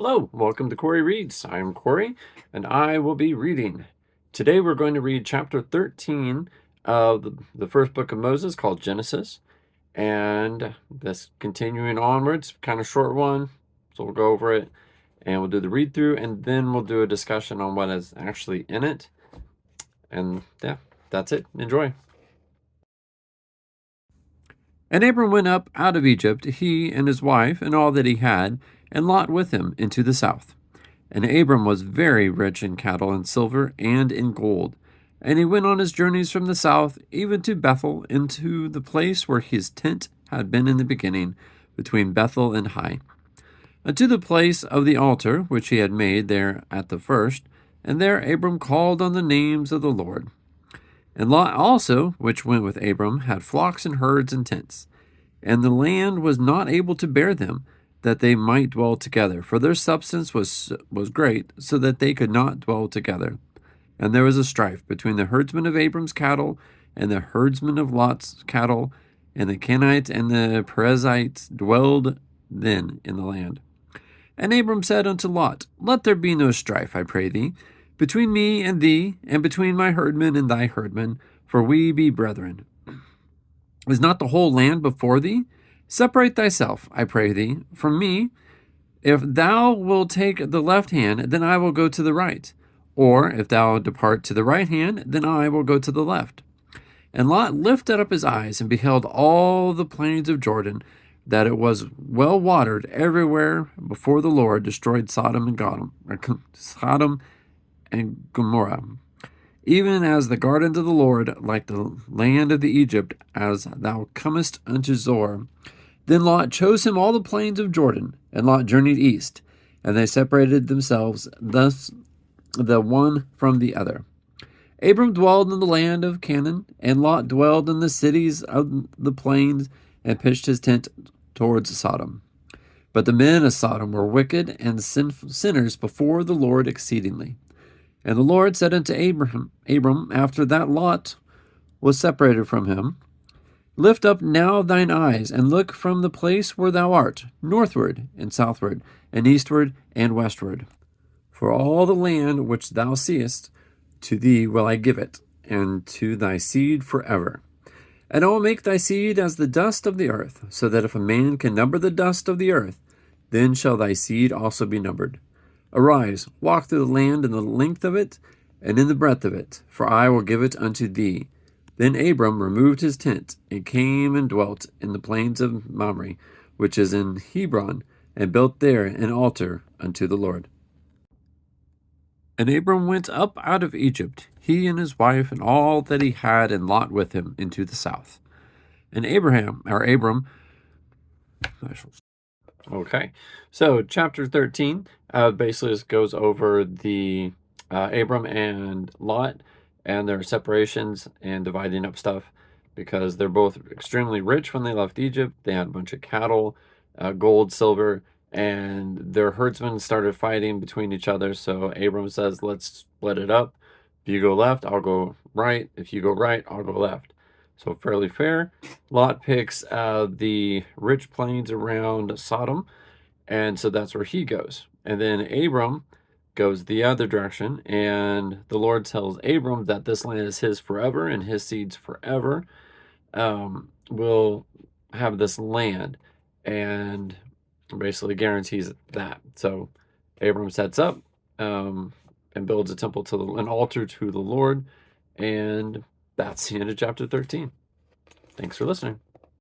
Hello, welcome to Cory Reads. I am Cory, and I will be reading. Today we're going to read chapter 13 of the first book of Moses called Genesis. And this continuing onwards, kind of short one, so we'll go over it and we'll do the read through and then we'll do a discussion on what is actually in it. And yeah, that's it. Enjoy. And Abram went up out of Egypt, he and his wife and all that he had, and Lot with him into the south. And Abram was very rich in cattle and silver and in gold. And he went on his journeys from the south, even to Bethel, into the place where his tent had been in the beginning, between Bethel and Hai, unto the place of the altar which he had made there at the first. And there Abram called on the names of the Lord. And Lot also, which went with Abram, had flocks and herds and tents. And the land was not able to bear them, that they might dwell together, for their substance was great, so that they could not dwell together. And there was a strife between the herdsmen of Abram's cattle and the herdsmen of Lot's cattle, and the Canaanites and the Perizzites dwelled then in the land. And Abram said unto Lot, Let there be no strife, I pray thee, between me and thee, and between my herdmen and thy herdmen, for we be brethren. Is not the whole land before thee? Separate thyself, I pray thee, from me. If thou wilt take the left hand, then I will go to the right. Or if thou depart to the right hand, then I will go to the left. And Lot lifted up his eyes and beheld all the plains of Jordan, that it was well watered everywhere before the Lord destroyed Sodom and Gomorrah, even as the gardens of the Lord, like the land of the Egypt, as thou comest unto Zoar. Then Lot chose him all the plains of Jordan, and Lot journeyed east, and they separated themselves thus the one from the other. Abram dwelled in the land of Canaan, and Lot dwelled in the cities of the plains, and pitched his tent towards Sodom. But the men of Sodom were wicked and sinners before the Lord exceedingly. And the Lord said unto Abram, after that Lot was separated from him, Lift up now thine eyes, and look from the place where thou art, northward and southward, and eastward and westward. For all the land which thou seest, to thee will I give it, and to thy seed forever. And I will make thy seed as the dust of the earth, so that if a man can number the dust of the earth, then shall thy seed also be numbered. Arise, walk through the land in the length of it, and in the breadth of it, for I will give it unto thee. Then Abram removed his tent, and came and dwelt in the plains of Mamre, which is in Hebron, and built there an altar unto the Lord. And Abram went up out of Egypt, he and his wife, and all that he had, and Lot with him, into the south. And Abram. Okay, so chapter 13 basically just goes over the Abram and Lot and their separations and dividing up stuff, because they're both extremely rich when they left Egypt. They had a bunch of cattle, gold, silver, and their herdsmen started fighting between each other. So Abram says, let's split it up. If you go left, I'll go right. If you go right, I'll go left. So fairly fair. Lot picks the rich plains around Sodom, and so that's where he goes. And then Abram goes the other direction, and the Lord tells Abram that this land is his forever, and his seeds forever will have this land, and basically guarantees that. So Abram sets up and builds a temple to an altar to the Lord, and that's the end of chapter 13. Thanks for listening.